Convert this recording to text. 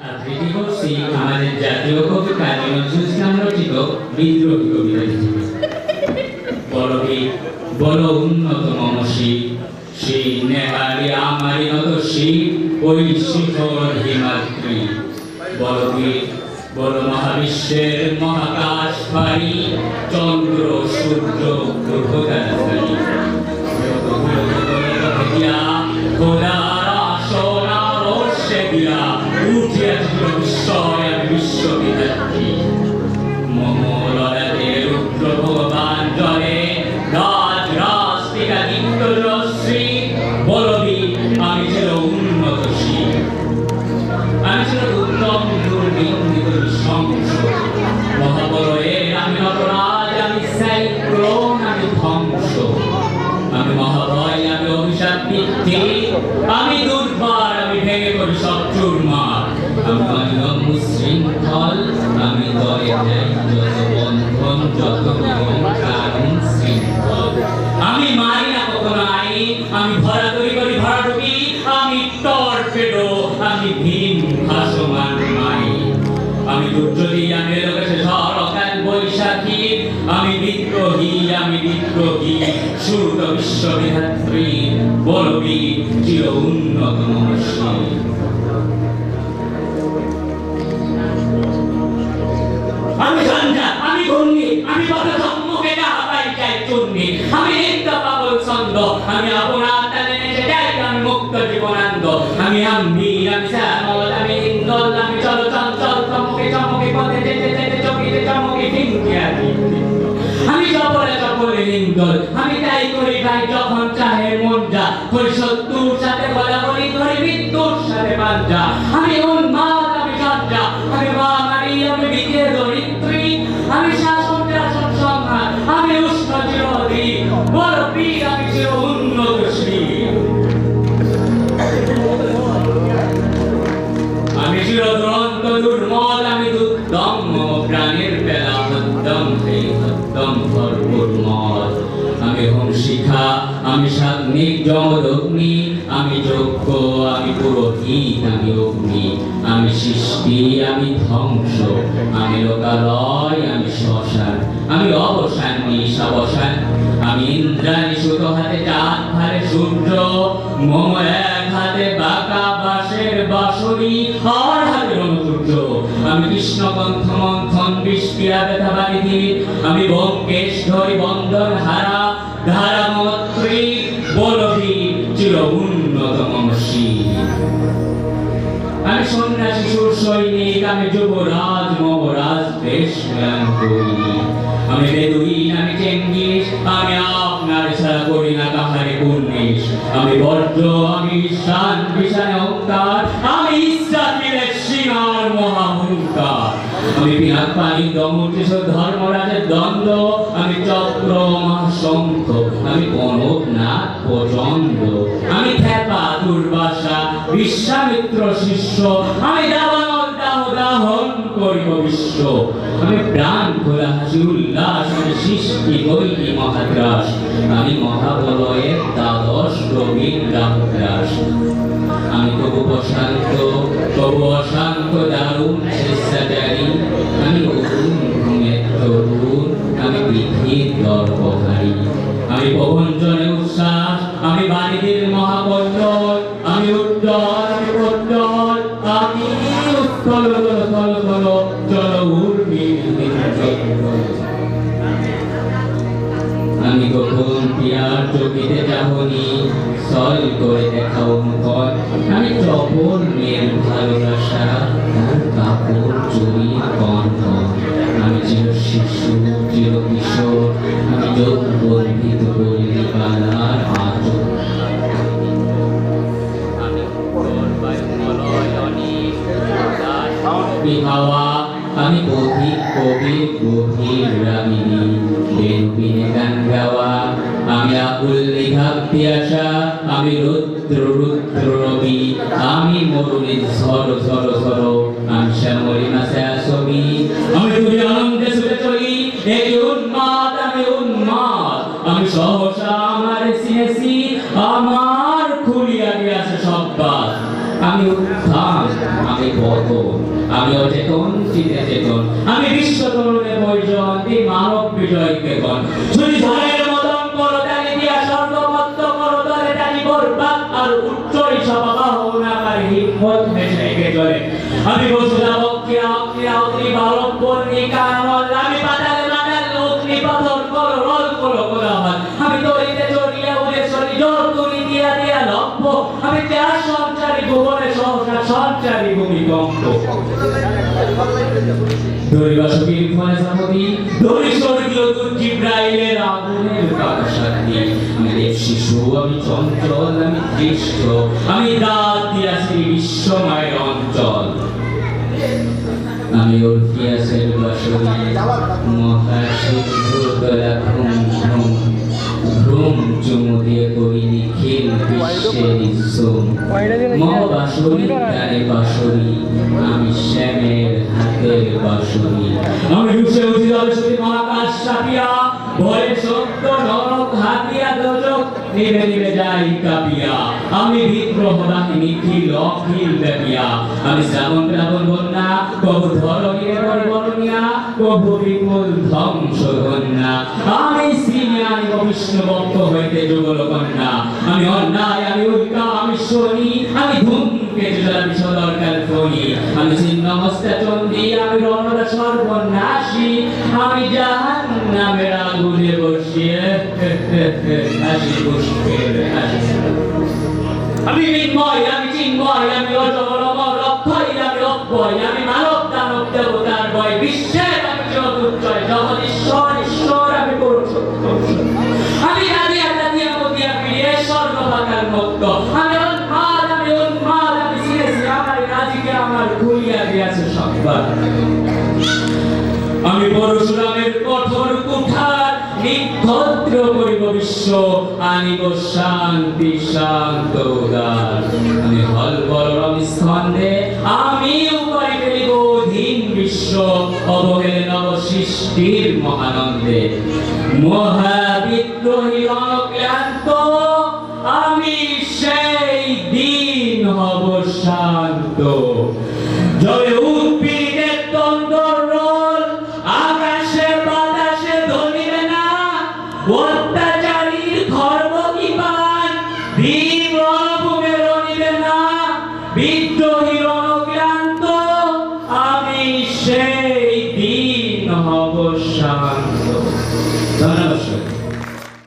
আবৃত্তি করছি আমাদের জাতীয় কবি কাজী নজরুল ইসলাম রচিত বিদ্রোহী কবিতা থেকে। বড় উন্নত মমসী সেই নেহারি আমারি নত শীত ওই শিখর হিমাদ্রি বড় মহাবিশ্বের মহাকাশ পারি চন্দ্র সূর্য গ্রহ তারাতারি খোদার আসন আরশে দিয়া উঠিয়াছিল বিস্ময় বিশ্ববিধাত্রী মমলরাতে রুদ্র ভগবান জলে রাজ রাস্তিকা নিত্যশ্রী বলবি আমি ছিল উন্নতশীল আমি ছিল উত্তম দুর্বিন্দিত সংস মহাবলয়ের আমি নটরাজ আমি সাইক্লোন আমি ধ্বংস আমি মহাভয় আমি অভিশাপ পিতৃ আমি দুর্বার আমি ভেঙে করি সব চুরমার আমি অনিয়ম শৃঙ্খল আমি দলে নেই যত বন্ধন যত নিয়ম কানুন শৃঙ্খল আমি মারি না কখনো আইন আমি ভরা করি ভরাডুবি আমি টর্পেডো আমি ভীম ভাসমান মাই আমি দুর্যোগী আমি এলোকেশে ঝড় অকাল বৈশাখী আমি বিদ্রোহী সুরত বিশ্ববিধাত্রী বলবি চির উন্নত মনস্বী আমি সন্ধ্যা আমি ঘূর্ণি আমি কত সম্মুখে যাহাই চাই চূর্ণি আমি নিত্য পাগল ছন্দ আমি আপনার তালে নেচে যাই আমি মুক্ত জীবনানন্দ আমি আম্বীর আমি শ্যামল আমি ইন্দল আমি চল চঞ্চল চমকে পথে যেতে যেতে চকিতে চমকে ফিঙ্কিয়ারি আমি চপলে লিঙ্গল আমি তাই করি ভাই যখন চাহে মন যা করি শত্রুর সাথে বলা বলি ধরি মৃত্যুর সাথে পাঞ্জা আমি উন্মাদ আমি সজ্জা আমি বাঙালি আমি বিজে দরিদ্রী আমি শাসন সংহার আমি উষ্ণ চিরদি বড় বীর আমি চির উন্নতশ্রী আমি চির দুরন্ত দুর্মদ আমি দুর্দম প্রাণের বেলা হদ্দম ভরপুর মদ আমি হোম শিখা আমি সাগ্নিক যমদগ্নি আমি যজ্ঞ আমি পুরোহিত আমি অগ্নি আমি সৃষ্টি আমি ধ্বংস আমি লোকালয় আমি শ্মশান আমি অবসান নিশাবসান আমি ইন্দ্রাণী সুত হাতে চাঁদ ভারে সূর্য মম এক হাতে বাঁকা বাঁশের বাঁশরি আর হাতে রণসূর্য আমি কৃষ্ণকণ্ঠ মন্থন বিষক্রিয়া ব্যথা বারিধি আমি ব্যোমকেশ ধরি বন্ধন হারা ধারা মমত্রী বলবি চির উন্নত মমসী আমি সন্ন্যাসী সুর সৈনিক আমি যুবরাজ মমরাজ দেশ আমি বেদুইন আমি চেঙ্গিস আমি আপনার ছাড়া করি না কাহারে কুর্নিশ আমি বর্জ্য আমি ঈশান বিশানে অবতার আমি ইসরাফিলের সিংহার মহাহুঙ্কার আমি পিনাক পানি দমূর্তি ধর্মরাজের দ্বন্দ্ব আমি চক্র মহাশঙ্খ আমি কনকনাথ প্রচণ্ড আমি খ্যাপা দুর্বাসা বিশ্বামিত্র শিষ্য আমি দাবানল দাহন করিব বিশ্ব আমি প্রাণ খোলা হাসি উল্লাস আমি সৃষ্টি বৈকি মহাদ্রাস আমি মহাবলয়ের দ্বাদশ রবীন রামদাস আমি তবু অশান্ত দারুণ স্বেচ্ছাচারী আমি অরুণ ঘুমের তরুণ আমি পৃথিবীর দর্পহারী আমি প্রভঞ্জনে উচ্ছ্বাস আমি বাণীদের মহাকণ্ডল আমি উজ্জ্বল আমি প্রজ্জ্বল আমি উত্তল জল উর্মি আমি কখন পিয়ার চকিতে যাবনি সল করে দেখাও মুখর আমি চপল মেয়ের ভালোবাসা তার কাপড় চুরির কণ্ঠন আমি চির শিশু চির কিশোর আমি যৌবন্ধিত করিনি পালার আচর আমি হাওয়া আমি পথিক কবির গভীর রাগিনী বেনুপিনে গান গাওয়া আমি আকুল নিঘাপ্তি আশা আমি রুদ্র রবি আমি মরুণীর ঝড় আমি শ্যামলী মাসে আসবি আমি তুমি আনন্দে ছুটে চলি এই উন্মাদ আমি সহসা আমার সিনেছি আমার খুলিয়া গিয়াছে সব বাস আমি উত্থান আমি পতন, আমি অচেতন চিতে চেতন, আমি বিশ্ব তরুণে বৈজয়ন্তী মানব বিজয় কেতন। যদি ঝড়ের মতন করো টানি দিয়া স্বর্গমত্ত করো তলে টানি বরবাদ আর উচ্চই সবাবাহনাকারী হিম্মত মেশাইকে চলে। আমি বসুধা বক্ষিয়া অক্ষিয়া অগ্নি বালক কর্ণিকা আমল, আমি পাতালে মাতাল অগ্নি পাথর করো রল করো কোলাহল, আমি তরিতে চড়িয়া উড়ে চলি জল তুলি দিয়া দিয়া লক্ষ, আমি চার সঞ্চারী ভুবনে সহসা সঞ্চারী ভূমিকম্প। দৈবাসুকীর ফলে সাপতি দৈব স্বর্গীয় দূত জিব্রাইলের আগুনের বারাসাতি, আমি দেব শিশু, আমি চঞ্চল, আমি দৃষ্ট, আমি দাঁত দিয়াছি বিশ্বময়ের অঞ্চল। আমি ওরফিয়াসের বাসরি মহাসিদ্ধতলা ঘুম ঘুম ঘুম চুমু দিয়ে করি নিখিল বিশ্বের সোম। মহাবাসরি তারে বাসরি, আমি শ্যামের হাতের বাসরি। আমি রুষে উঠি দর্শনী মহাকাশ সাপিয়া, ভয়ে সত্য নরক হাতিয়া দোজক নিভে নিভে যাই কাঁপিয়া। আমি বিদ্রোহ ডাকি নিখিল অখিল ব্যাপিয়া, আমি শ্রাবণ প্লাবন বন্যা কবু ধরণীর পরিবর্ণিয়া কবু বিপুল ধ্বংস কন্যা। আমি শ্রীজ্ঞানী বিষ্ণু ভক্ত হইতে যুগল কন্যা, আমি অন্যায়, আমি উল্কা, আমি শনি, আমি ধূমকেতু আমি সদরকাল ফণি, আমি ছিন্নমস্তা চণ্ডী, আমি রণদা সর্বনাশী, আমি জাহান্নামের আগুনে বসিয়ে হাসি পুষ্পের হাসি। আমি মৃন্ময়, আমি চিন্ময়, আমি অজর অমর অক্ষয়, আমি অক্ষয়, আমি মানব দানব দেবতার বয়, বিশ্বের আমি জগৎজয়, জগৎ ঈশ্বর ঈশ্বর, আমি পুরুষোত্তম। আমি রাধিয়া রাধিয়া মতিয়া ফিরিয়ে স্বর্গ পাতাল মুক্ত, আমি উন্মাদ, আমি উন্মাদ, আমি সিনেছি আমার রাজিকে আমার খুলিয়া দিয়াছে সংবাদ। আমি পরশুরামের কঠোর কুঠার নিক্ষত্র করিব বিশ্ব, আনিব শান্তি শান্ত উদার। আমি হল বলরাম স্কন্ধে, আমি উপরে ফেলিব অধীন বিশ্ব, অবহেলে নব সৃষ্টির মহানন্দে। মহাবিদ্রোহী অনক্লান্ত, আমি সেই দিন হব শান্ত। জয় উদ্ভিদের তন্দর রোল, আকাশে বাতাসে ধরিবে না, অত্যাচারীর খর্ব কি পান ভীম রণভূমে রণিবে না, বিদ্রোহীর